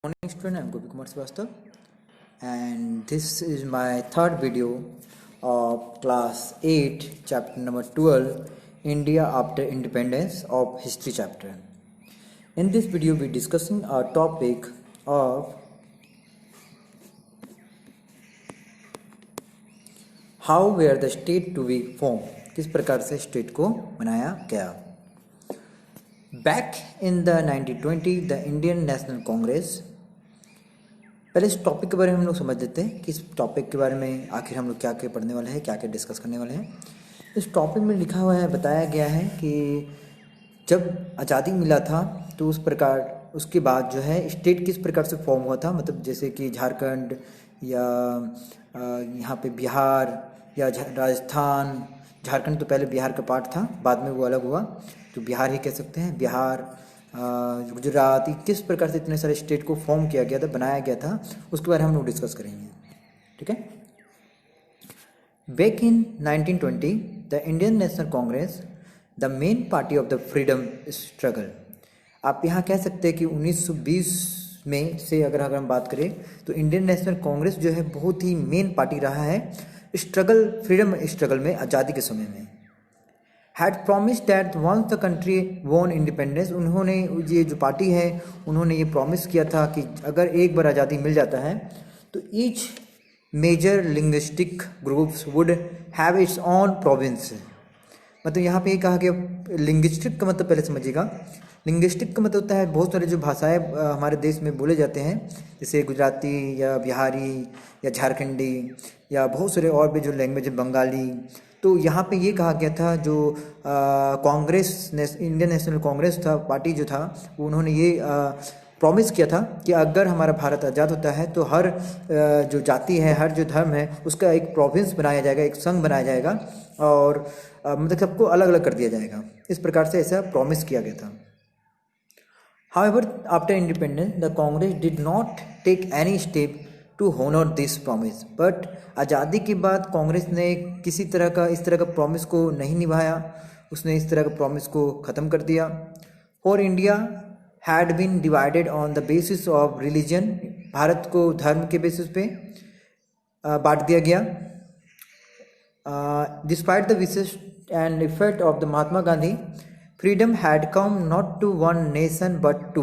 Morning student, I'm Gopi Kumar Srivastav and this is my third video of class 8 chapter number 12 India after independence of history chapter. In this video we discussing our topic of how were the state to be formed, किस प्रकार से state को बनाया गया. Back in the 1920 the Indian National Congress. पहले इस topic के बारे में हम लोग समझ लेते हैं कि इस टॉपिक के बारे में आखिर हम लोग क्या क्या पढ़ने वाले हैं, क्या क्या डिस्कस करने वाले हैं. इस टॉपिक में लिखा हुआ है, बताया गया है कि जब आज़ादी मिला था तो उस प्रकार उसके बाद जो है स्टेट किस प्रकार से फॉर्म हुआ था. मतलब जैसे कि झारखंड या यहाँ पे बिहार या राजस्थान. झारखंड तो पहले बिहार का पार्ट था, बाद में वो अलग हुआ तो बिहार ही कह सकते हैं. बिहार, गुजरात, किस प्रकार से इतने सारे स्टेट को फॉर्म किया गया था, बनाया गया था, उसके बारे में हम लोग डिस्कस करेंगे. ठीक है. Back in 1920 the Indian national Congress the main party of the freedom struggle. आप यहाँ कह सकते हैं कि 1920 में से अगर हम बात करें तो इंडियन नेशनल कांग्रेस जो है बहुत ही मेन पार्टी रहा है स्ट्रगल, फ्रीडम स्ट्रगल में, आज़ादी के समय में. Had promise that once the country won independence. उन्होंने, ये जो पार्टी है, उन्होंने ये प्रॉमिस किया था कि अगर एक बार आज़ादी मिल जाता है तो each major linguistic groups would have its own province. मतलब यहाँ पे ये कहा कि लिंग्विस्टिक का मतलब पहले समझिएगा. लिंग्विस्टिक का मतलब होता है बहुत सारे जो भाषाएं हमारे देश में बोले जाते हैं, जैसे गुजराती या बिहारी या झारखंडी या बहुत सारे और भी जो लैंग्वेज है, बंगाली. तो यहाँ पे ये कहा गया था जो कांग्रेस, इंडियन नेशनल कांग्रेस था, पार्टी जो था, वो उन्होंने ये प्रॉमिस किया था कि अगर हमारा भारत आज़ाद होता है तो हर जो जाति है, हर जो धर्म है, उसका एक प्रोविंस बनाया जाएगा, एक संघ बनाया जाएगा और मतलब सबको अलग अलग कर दिया जाएगा. इस प्रकार से ऐसा प्रॉमिस किया गया था. However, after independence, the Congress did not take any step to honor this promise. But आज़ादी के बाद कांग्रेस ने किसी तरह का, इस तरह का प्रॉमिस को नहीं निभाया. उसने इस तरह का प्रॉमिस को ख़त्म कर दिया. और India had been divided on the basis of religion. Bharat को धर्म के बेसिस पे बांट दिया गया. Despite the wishes and effect of the Mahatma Gandhi, freedom had come not to one nation but two.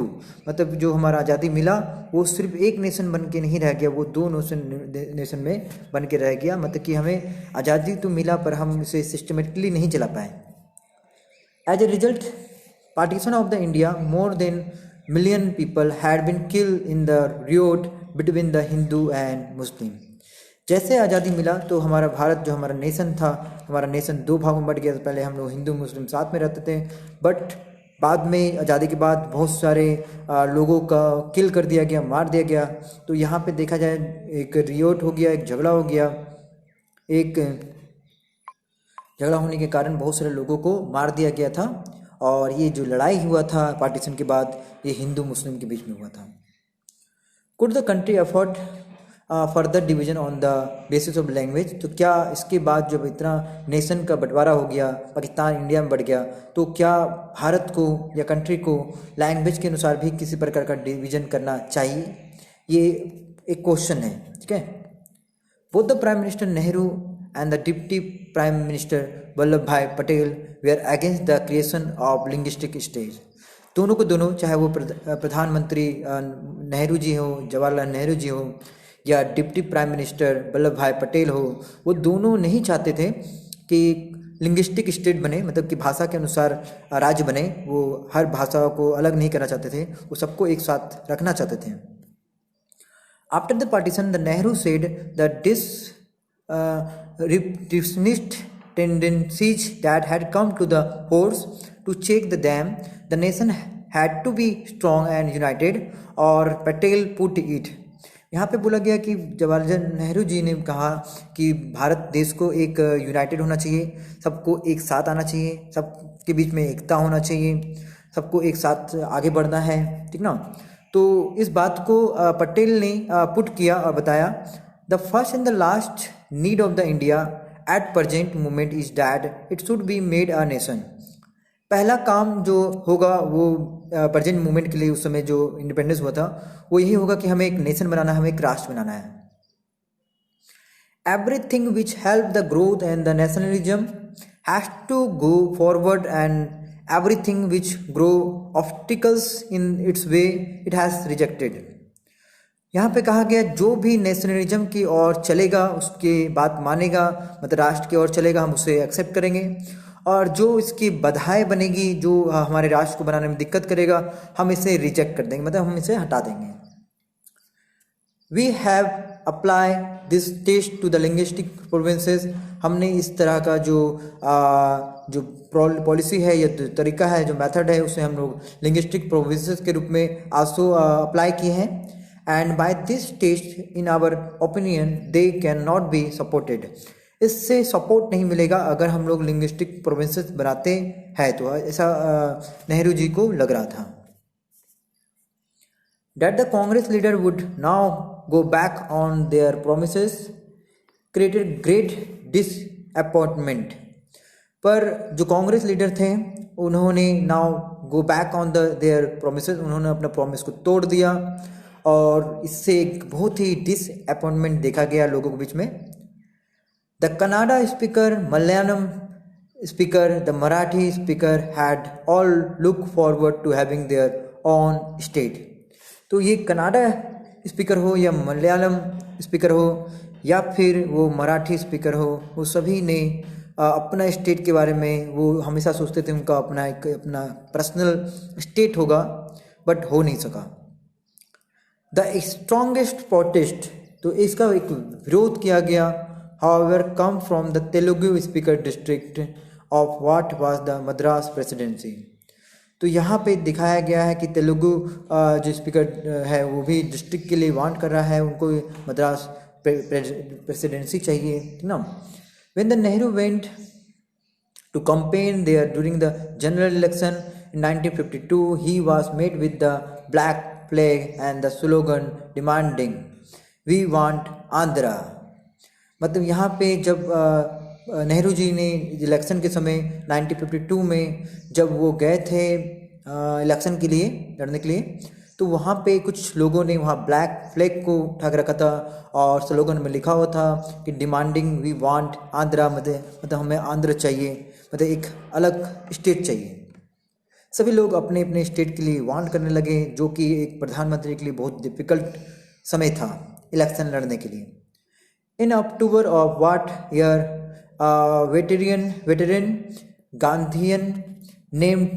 मतलब जो हमारा आज़ादी मिला वो सिर्फ एक नेशन बन के नहीं रह गया, वो दो नेशन में बन के रह गया. मतलब कि हमें आज़ादी तो मिला पर हम इसे सिस्टमेटिकली नहीं चला पाए. As a result partition of the India, more than million people had been killed in the riot between the Hindu and Muslim. जैसे आज़ादी मिला तो हमारा भारत, जो हमारा नेशन था, हमारा नेशन दो भागों में बट गया. पहले हम लोग हिंदू मुस्लिम साथ में रहते थे, बट बाद में आज़ादी के बाद बहुत सारे लोगों का किल कर दिया गया, मार दिया गया. तो यहाँ पे देखा जाए एक रियोट हो गया, एक झगड़ा हो गया. एक झगड़ा होने के कारण बहुत सारे लोगों को मार दिया गया था. और ये जो लड़ाई हुआ था पार्टीशन के बाद, ये हिंदू मुस्लिम के बीच में हुआ था. Could the country afford further division on the basis of language. तो क्या इसके बाद जब इतना नेशन का बंटवारा हो गया, पाकिस्तान इंडिया में बढ़ गया, तो क्या भारत को या कंट्री को लैंग्वेज के अनुसार भी किसी प्रकार का डिवीजन करना चाहिए? ये एक क्वेश्चन है. ठीक है. Both the prime minister Nehru and the deputy prime minister Vallabh Bhai Patel were against the creation of linguistic state. दोनों को दोनों, चाहे वो प्रधानमंत्री नेहरू जी हो, जवाहरलाल नेहरू जी हो, या deputy prime minister Vallabh Bhai Patel हो, वो दोनों नहीं चाहते थे कि लिंग्विस्टिक स्टेट बने, मतलब कि भाषा के अनुसार राज्य बने. वो हर भाषा को अलग नहीं करना चाहते थे, वो सबको एक साथ रखना चाहते थे. After the partition the Nehru said that this revisionist tendencies that had come to the force to check the dam, the nation had to be strong and united, और पटेल put it. यहाँ पे बोला गया कि जवाहरलाल नेहरू जी ने कहा कि भारत देश को एक यूनाइटेड होना चाहिए, सबको एक साथ आना चाहिए, सबके बीच में एकता होना चाहिए, सबको एक साथ आगे बढ़ना है. ठीक ना. तो इस बात को पटेल ने पुट किया और बताया. The first and the last need of the India at present moment is that it should be made a nation. पहला काम जो होगा वो प्रेजेंट मूवमेंट के लिए उस समय जो इंडिपेंडेंस हुआ था वो यही होगा कि हमें एक नेशन बनाना है, हमें एक राष्ट्र बनाना है. Everything which help the growth and the nationalism has to go forward, and everything which grow obstacles in its way it has rejected. यहाँ पे कहा गया जो भी नेशनलिज्म की ओर चलेगा उसकी बात मानेगा, मतलब राष्ट्र की ओर चलेगा हम उसे एक्सेप्ट करेंगे, और जो इसकी बाधाएं बनेगी, जो हमारे राष्ट्र को बनाने में दिक्कत करेगा, हम इसे रिजेक्ट कर देंगे, मतलब हम इसे हटा देंगे. We have apply this test to the linguistic provinces. हमने इस तरह का जो पॉलिसी है या जो तरीका है, जो मेथड है, उसे हम लोग लिंग्विस्टिक प्रोविंसेस के रूप में आसो अप्लाई किए हैं. And by this test in our opinion they can not be supported. इससे सपोर्ट नहीं मिलेगा अगर हम लोग लिंग्विस्टिक प्रोविंसेस बनाते हैं, तो ऐसा नेहरू जी को लग रहा था. That the Congress leader would now go back on their promises created great disappointment. पर जो कांग्रेस लीडर थे उन्होंने now go back on their promises, उन्होंने अपना प्रॉमिस को तोड़ दिया, और इससे एक बहुत ही डिसअपॉइंटमेंट देखा गया लोगों के बीच में. The Kannada speaker, Malayalam speaker, the Marathi speaker had all look forward to having their own state. तो ये कन्नड़ा स्पीकर हो या मलयालम स्पीकर हो या फिर वो मराठी स्पीकर हो, वो सभी ने अपना स्टेट के बारे में वो हमेशा सोचते थे उनका अपना पर्सनल स्टेट होगा, बट हो नहीं सका. द स्ट्रॉन्गेस्ट प्रोटेस्ट, तो इसका एक विरोध किया गया, however come from the Telugu speaker district of what was the Madras presidency. तो यहाँ पे दिखाया गया है कि तेलुगु जो स्पीकर है वो भी डिस्ट्रिक्ट के लिए वांट कर रहा है, उनको मद्रास प्रेसिडेंसी चाहिए, ठीक ना. When the Nehru went to campaign there during the general election in 1952 he was met with the black flag and the slogan demanding we want Andhra. मतलब यहाँ पे जब नेहरू जी ने इलेक्शन के समय 1952 में जब वो गए थे इलेक्शन के लिए लड़ने के लिए, तो वहाँ पे कुछ लोगों ने वहाँ ब्लैक फ्लैग को उठा के रखा था और स्लोगन में लिखा हुआ था कि डिमांडिंग वी वांट आंध्रा, मतलब हमें आंध्र चाहिए, मतलब एक अलग स्टेट चाहिए. सभी लोग अपने अपने स्टेट के लिए वांट करने लगे, जो कि एक प्रधानमंत्री के लिए बहुत डिफिकल्ट समय था इलेक्शन लड़ने के लिए. In October of what year veteran Gandhian named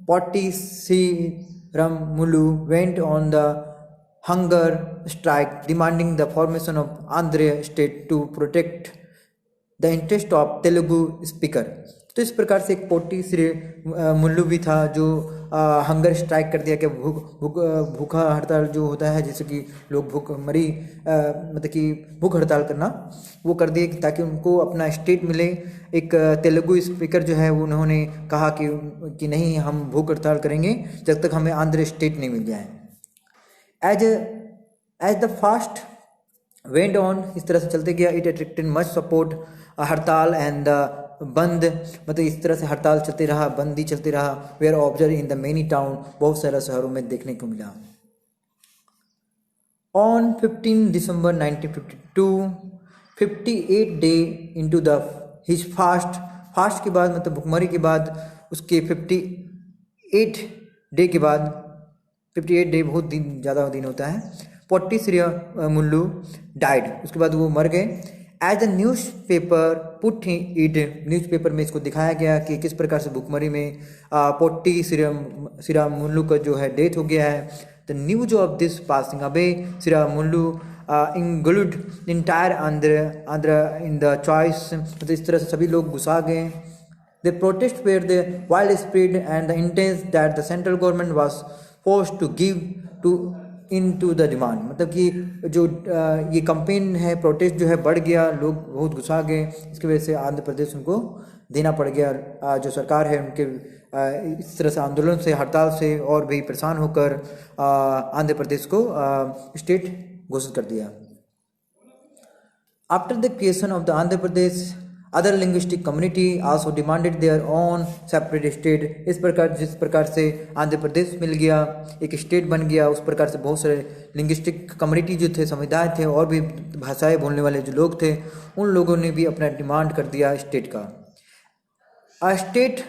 Potti Sriramulu went on the hunger strike demanding the formation of Andhra state to protect the interest of Telugu speaker. तो इस प्रकार से एक पोटी श्री मुल्लू भी था जो हंगर स्ट्राइक कर दिया कि भूखा हड़ताल जो होता है, जैसे कि लोग भूखमरी मतलब कि भूख हड़ताल करना, वो कर दिए ताकि उनको अपना स्टेट मिले. एक तेलुगु स्पीकर जो है वो उन्होंने कहा कि नहीं, हम भूख हड़ताल करेंगे जब तक हमें आंध्र स्टेट नहीं मिल जाए. As the fast went on, इस तरह से चलते गया, it attracted much support. Hartal and bandh, मतलब इस तरह से हड़ताल चलते रहा, बंदी चलते रहा. Were observe in the many town, बहुत सारे शहरों में देखने को मिला. On 15 December 1952, 58 day into the his fast के बाद, मतलब भुखमरी के बाद, उसके 58 डे के बाद, 58 डे बहुत दिन, ज़्यादा दिन होता है. पोट्टी श्रीरामुलु डाइड, उसके बाद वो मर गए. As the news paper put it, newspaper में इसको दिखाया गया कि किस प्रकार से भुखमरी में पोट्टी श्रीरामुलु का जो है डेथ हो गया है. The news of this passing away Sriramulu include entire Andhra in the choice, मतलब इस तरह से सभी लोग घुसा गए. The protest were the wild spread and the intense that the central government was forced to give to into the demand, मतलब कि जो ये कंपेन है, प्रोटेस्ट जो है बढ़ गया, लोग बहुत घुसा गए, इसकी वजह से आंध्र प्रदेश उनको देना पड़ गया. जो सरकार है उनके इस तरह से आंदोलन से, हड़ताल से और भी परेशान होकर आंध्र प्रदेश को स्टेट घोषित कर दिया. After the creation of the Andhra Pradesh other linguistic community also demanded their own separate state. इस प्रकार जिस प्रकार से आंध्र प्रदेश मिल गया, एक स्टेट बन गया, उस प्रकार से बहुत सारे लिंग्विस्टिक कम्युनिटी जो थे, समुदाय थे, और भी भाषाएं बोलने वाले जो लोग थे, उन लोगों ने भी अपना डिमांड कर दिया स्टेट का। अ स्टेट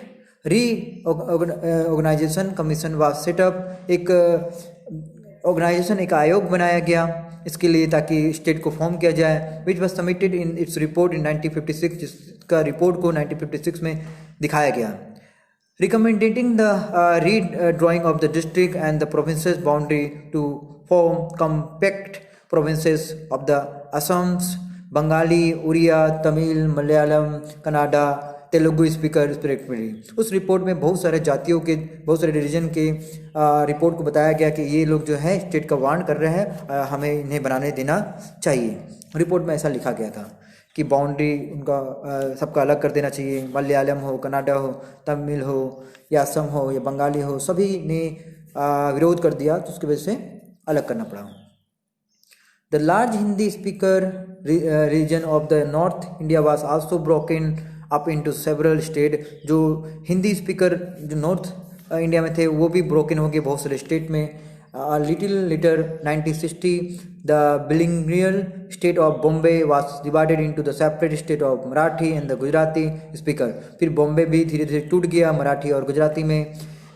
री ऑर्गेनाइजेशन कमीशन वाज सेटअप। एक ऑर्गेनाइजेशन, एक आयोग बनाया गया इसके लिए, ताकि स्टेट को फॉर्म किया जाए, which was submitted in its report in 1956, जिसका रिपोर्ट को 1956 में दिखाया गया। Recommending the re-drawing of the district and the provinces boundary to form compact provinces of the Assamese, Bengali, Oriya, Tamil, Malayalam, Kannada, Telugu speaker respectively. उस रिपोर्ट में बहुत सारे जातियों के, बहुत सारे रिलीजन के रिपोर्ट को बताया गया कि ये लोग जो है स्टेट का वार्न कर रहे हैं, हमें इन्हें बनाने देना चाहिए। रिपोर्ट में ऐसा लिखा गया था कि बाउंड्री उनका सबका अलग कर देना चाहिए, मलयालम हो, कन्नाडा हो, तमिल हो, या असम हो, या बंगाली हो, सभी ने विरोध कर दिया, तो उसकी वजह से अलग करना पड़ा। The large Hindi speaker region of the north India was also broken up into several state. जो हिंदी स्पीकर जो नॉर्थ इंडिया में थे वो भी ब्रोकन हो गए बहुत सारे स्टेट में। Little later 1960 the bilingual state of Bombay was divided into the separate state of Marathi and the Gujarati speaker. फिर बॉम्बे भी धीरे धीरे टूट गया मराठी और गुजराती में।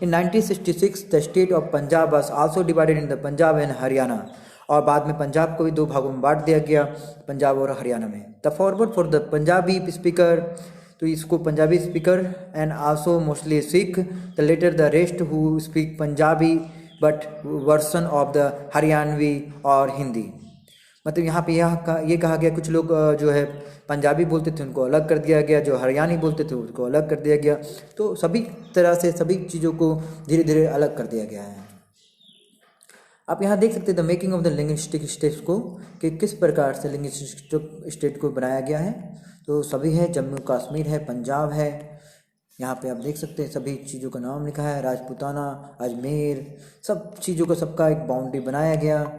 इन 1966 the state of Punjab was also divided in the Punjab and Haryana, और बाद में पंजाब को भी दो भागों में बांट दिया गया, पंजाब और हरियाणा में। The forward for the Punjabi speaker, तो इसको Punjabi speaker and also mostly Sikh, the latter the rest who speak Punjabi but version of the Haryanvi और हिंदी। मतलब यहाँ पे ये कहा गया कुछ लोग जो है पंजाबी बोलते थे उनको अलग कर दिया गया, जो हरियाणी बोलते थे उनको अलग कर दिया गया। तो सभी तरह से सभी चीज़ों को धीरे धीरे अलग कर दिया गया है। आप यहाँ देख सकते हैं the making of the linguistic states को, कि किस प्रकार से लिंग्विस्टिक स्टेट को बनाया गया है। तो सभी है, जम्मू कश्मीर है, पंजाब है, यहाँ पे आप देख सकते हैं सभी चीज़ों का नाम लिखा है, राजपूताना, अजमेर, सब चीज़ों का सबका एक बाउंड्री बनाया गया।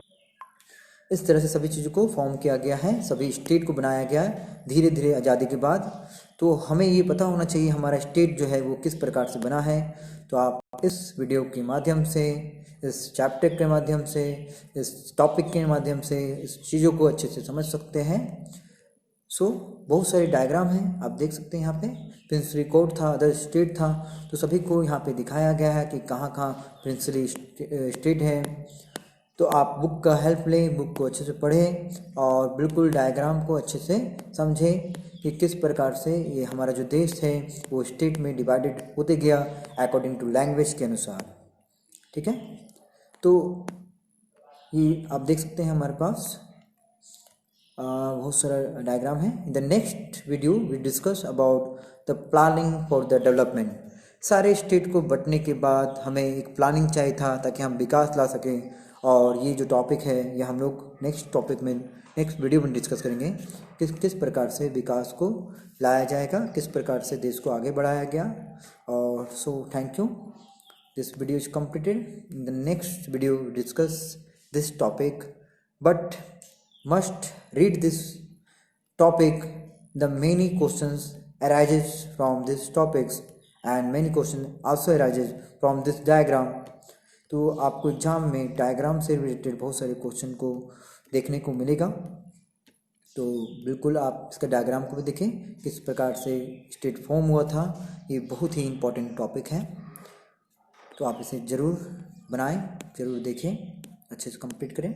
इस तरह से सभी चीज़ों को फॉर्म किया गया है, सभी स्टेट को बनाया गया है धीरे धीरे आज़ादी के बाद। तो हमें ये पता होना चाहिए हमारा स्टेट जो है वो किस प्रकार से बना है। तो आप इस वीडियो के माध्यम से, इस चैप्टर के माध्यम से, इस टॉपिक के माध्यम से इस चीज़ों को अच्छे से समझ सकते हैं। बहुत सारे डायग्राम हैं, आप देख सकते हैं यहाँ पे प्रिंसली कोड था, अदर स्टेट था, तो सभी को यहाँ पे दिखाया गया है कि कहाँ कहाँ प्रिंसली स्टेट है। तो आप बुक का हेल्प लें, बुक को अच्छे से पढ़ें और बिल्कुल डायग्राम को अच्छे से समझें कि किस प्रकार से ये हमारा जो देश है वो स्टेट में डिवाइडेड होते गया अकॉर्डिंग टू लैंग्वेज के अनुसार। ठीक है, तो ये आप देख सकते हैं हमारे पास बहुत सारा डायग्राम है। In the next video we discuss about the planning for the development. सारे स्टेट को बंटने के बाद हमें एक प्लानिंग चाहिए था ताकि हम विकास ला सकें, और ये जो टॉपिक है ये हम लोग नेक्स्ट टॉपिक में, नेक्स्ट वीडियो में डिस्कस करेंगे किस प्रकार से विकास को लाया जाएगा, किस प्रकार से देश को आगे बढ़ाया गया। और thank you, this video is completed. In the next video discuss this topic, but must read this topic. The many questions arises from these topics and many questions also arises from this diagram. तो आपको exam में diagram से related बहुत सारे question को देखने को मिलेगा। तो बिल्कुल आप इसका डायग्राम को भी देखें किस प्रकार से स्टेट फॉर्म हुआ था, ये बहुत ही इम्पोर्टेंट टॉपिक है। तो आप इसे ज़रूर बनाएं, ज़रूर देखें, अच्छे से कंप्लीट करें।